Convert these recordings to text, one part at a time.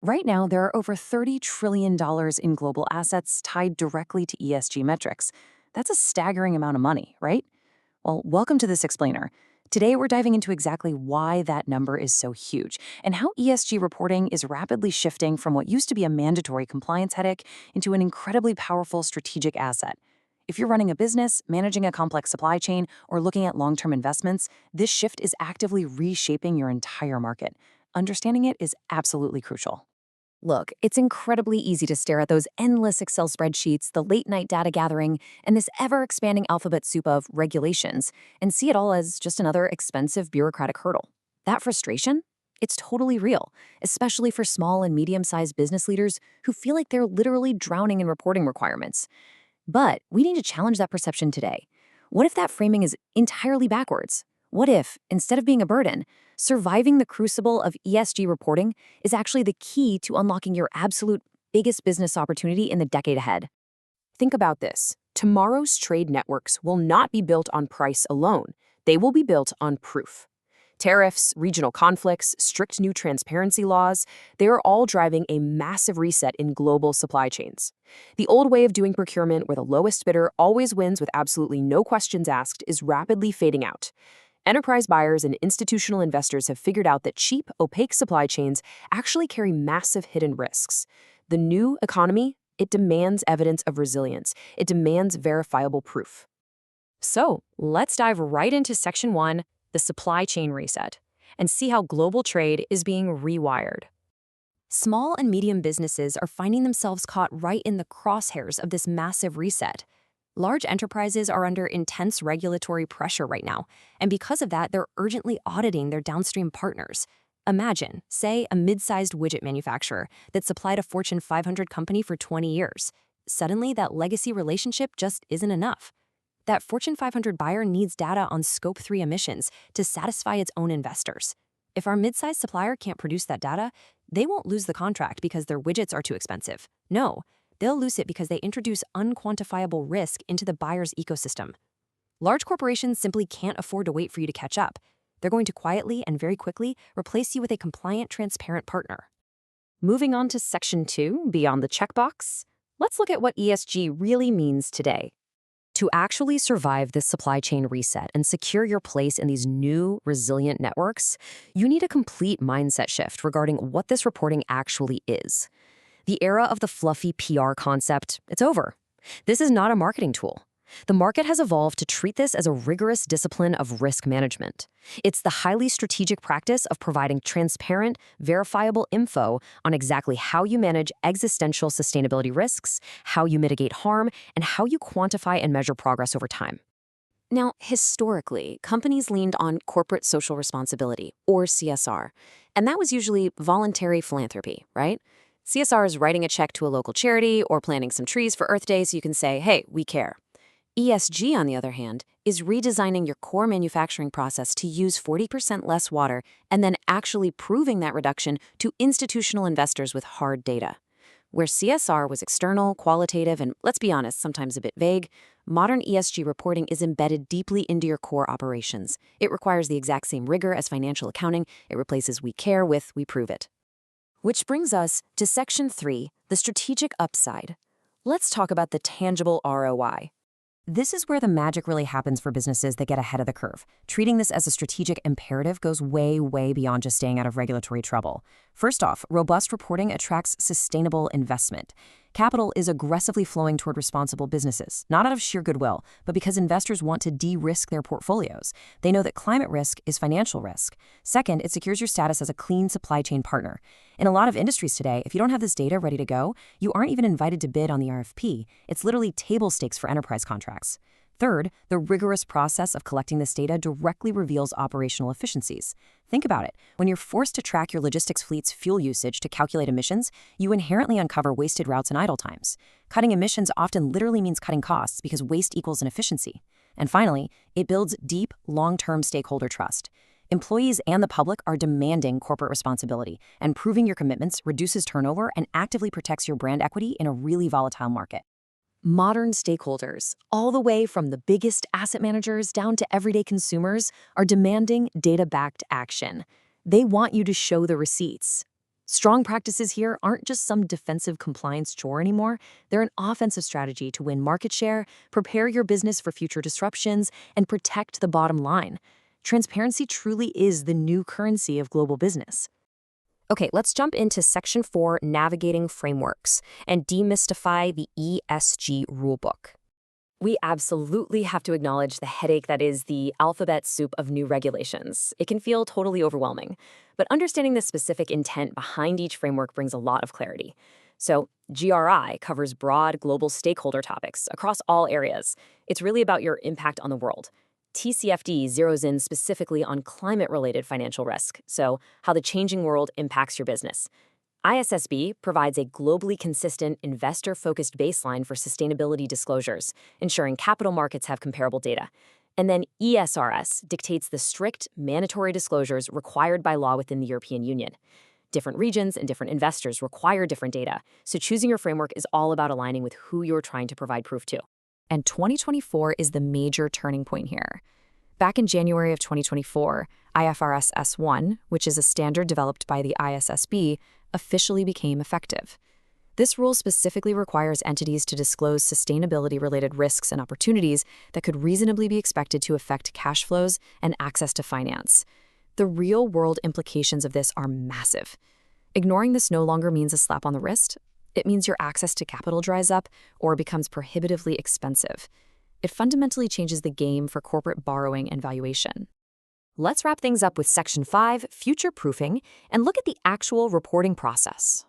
Right now, there are over $30 trillion in global assets tied directly to ESG metrics. That's a staggering amount of money, right? Well, welcome to This Explainer. Today, we're diving into exactly why that number is so huge and how ESG reporting is rapidly shifting from what used to be a mandatory compliance headache into an incredibly powerful strategic asset. If you're running a business, managing a complex supply chain, or looking at long-term investments, this shift is actively reshaping your entire market. Understanding it is absolutely crucial. Look, it's incredibly easy to stare at those endless Excel spreadsheets, the late-night data gathering, and this ever-expanding alphabet soup of regulations, and see it all as just another expensive bureaucratic hurdle. That frustration? It's totally real, especially for small and medium-sized business leaders who feel like they're literally drowning in reporting requirements. But we need to challenge that perception today. What if that framing is entirely backwards? What if, instead of being a burden, surviving the crucible of ESG reporting is actually the key to unlocking your absolute biggest business opportunity in the decade ahead? Think about this. Tomorrow's trade networks will not be built on price alone. They will be built on proof. Tariffs, regional conflicts, strict new transparency laws, they are all driving a massive reset in global supply chains. The old way of doing procurement where the lowest bidder always wins with absolutely no questions asked is rapidly fading out. Enterprise buyers and institutional investors have figured out that cheap, opaque supply chains actually carry massive hidden risks. The new economy, it demands evidence of resilience. It demands verifiable proof. So, let's dive right into Section 1, the supply chain reset, and see how global trade is being rewired. Small and medium businesses are finding themselves caught right in the crosshairs of this massive reset. Large enterprises are under intense regulatory pressure right now, and because of that, they're urgently auditing their downstream partners. Imagine, say, a mid-sized widget manufacturer that supplied a Fortune 500 company for 20 years. Suddenly, that legacy relationship just isn't enough. That Fortune 500 buyer needs data on Scope 3 emissions to satisfy its own investors. If our mid-sized supplier can't produce that data, they won't lose the contract because their widgets are too expensive. No, they'll lose it because they introduce unquantifiable risk into the buyer's ecosystem. Large corporations simply can't afford to wait for you to catch up. They're going to quietly and very quickly replace you with a compliant, transparent partner. Moving on to Section 2, beyond the checkbox, let's look at what ESG really means today. To actually survive this supply chain reset and secure your place in these new, resilient networks, you need a complete mindset shift regarding what this reporting actually is. The era of the fluffy PR concept, it's over. This is not a marketing tool. The market has evolved to treat this as a rigorous discipline of risk management. It's the highly strategic practice of providing transparent, verifiable info on exactly how you manage existential sustainability risks, how you mitigate harm, and how you quantify and measure progress over time. Now, historically, companies leaned on corporate social responsibility, or CSR, and that was usually voluntary philanthropy, right? CSR is writing a check to a local charity or planting some trees for Earth Day so you can say, hey, we care. ESG, on the other hand, is redesigning your core manufacturing process to use 40% less water and then actually proving that reduction to institutional investors with hard data. Where CSR was external, qualitative, and let's be honest, sometimes a bit vague, modern ESG reporting is embedded deeply into your core operations. It requires the exact same rigor as financial accounting. It replaces we care with we prove it. Which brings us to Section 3, the strategic upside. Let's talk about the tangible ROI. This is where the magic really happens for businesses that get ahead of the curve. Treating this as a strategic imperative goes way, way beyond just staying out of regulatory trouble. First off, robust reporting attracts sustainable investment. Capital is aggressively flowing toward responsible businesses, not out of sheer goodwill, but because investors want to de-risk their portfolios. They know that climate risk is financial risk. Second, it secures your status as a clean supply chain partner. In a lot of industries today, if you don't have this data ready to go, you aren't even invited to bid on the RFP. It's literally table stakes for enterprise contracts. Third, the rigorous process of collecting this data directly reveals operational efficiencies. Think about it. When you're forced to track your logistics fleet's fuel usage to calculate emissions, you inherently uncover wasted routes and idle times. Cutting emissions often literally means cutting costs because waste equals inefficiency. And finally, it builds deep, long-term stakeholder trust. Employees and the public are demanding corporate responsibility, and proving your commitments reduces turnover and actively protects your brand equity in a really volatile market. Modern stakeholders, all the way from the biggest asset managers down to everyday consumers, are demanding data-backed action. They want you to show the receipts. Strong practices here aren't just some defensive compliance chore anymore. They're an offensive strategy to win market share, prepare your business for future disruptions, and protect the bottom line. Transparency truly is the new currency of global business. Okay, let's jump into Section 4, Navigating Frameworks, and demystify the ESG rulebook. We absolutely have to acknowledge the headache that is the alphabet soup of new regulations. It can feel totally overwhelming, but understanding the specific intent behind each framework brings a lot of clarity. So, GRI covers broad global stakeholder topics across all areas. It's really about your impact on the world. TCFD zeroes in specifically on climate-related financial risk, so how the changing world impacts your business. ISSB provides a globally consistent, investor-focused baseline for sustainability disclosures, ensuring capital markets have comparable data. And then ESRS dictates the strict, mandatory disclosures required by law within the European Union. Different regions and different investors require different data, so choosing your framework is all about aligning with who you're trying to provide proof to. And 2024 is the major turning point here. Back in January of 2024, IFRS S1, which is a standard developed by the ISSB, officially became effective. This rule specifically requires entities to disclose sustainability-related risks and opportunities that could reasonably be expected to affect cash flows and access to finance. The real-world implications of this are massive. Ignoring this no longer means a slap on the wrist. It means your access to capital dries up or becomes prohibitively expensive. It fundamentally changes the game for corporate borrowing and valuation. Let's wrap things up with Section 5, Future-Proofing, and look at the actual reporting process.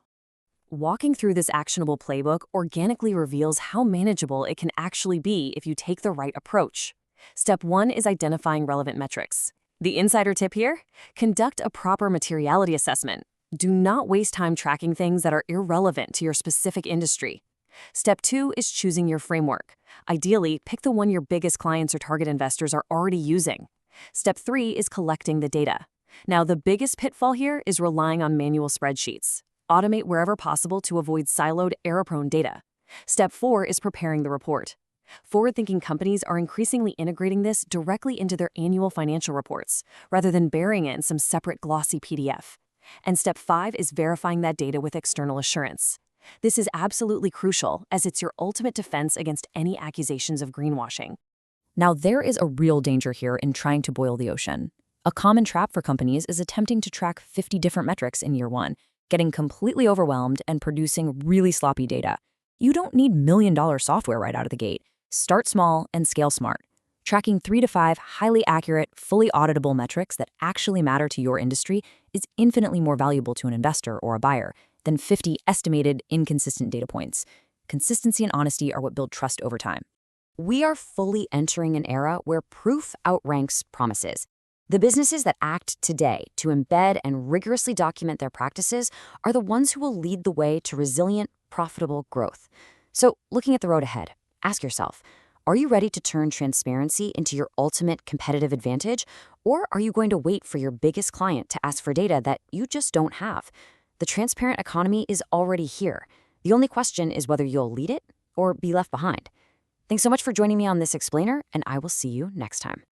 Walking through this actionable playbook organically reveals how manageable it can actually be if you take the right approach. Step 1 is identifying relevant metrics. The insider tip here? Conduct a proper materiality assessment. Do not waste time tracking things that are irrelevant to your specific industry. Step 2 is choosing your framework. Ideally, pick the one your biggest clients or target investors are already using. Step 3 is collecting the data. Now, the biggest pitfall here is relying on manual spreadsheets. Automate wherever possible to avoid siloed, error-prone data. Step 4 is preparing the report. Forward-thinking companies are increasingly integrating this directly into their annual financial reports, rather than burying it in some separate glossy PDF. And Step 5 is verifying that data with external assurance. This is absolutely crucial, as it's your ultimate defense against any accusations of greenwashing. Now, there is a real danger here in trying to boil the ocean. A common trap for companies is attempting to track 50 different metrics in year one, getting completely overwhelmed and producing really sloppy data. You don't need million-dollar software right out of the gate. Start small and scale smart. Tracking 3 to 5 highly accurate, fully auditable metrics that actually matter to your industry is infinitely more valuable to an investor or a buyer than 50 estimated, inconsistent data points. Consistency and honesty are what build trust over time. We are fully entering an era where proof outranks promises. The businesses that act today to embed and rigorously document their practices are the ones who will lead the way to resilient, profitable growth. So, looking at the road ahead, ask yourself, are you ready to turn transparency into your ultimate competitive advantage, or are you going to wait for your biggest client to ask for data that you just don't have? The transparent economy is already here. The only question is whether you'll lead it or be left behind. Thanks so much for joining me on this explainer, and I will see you next time.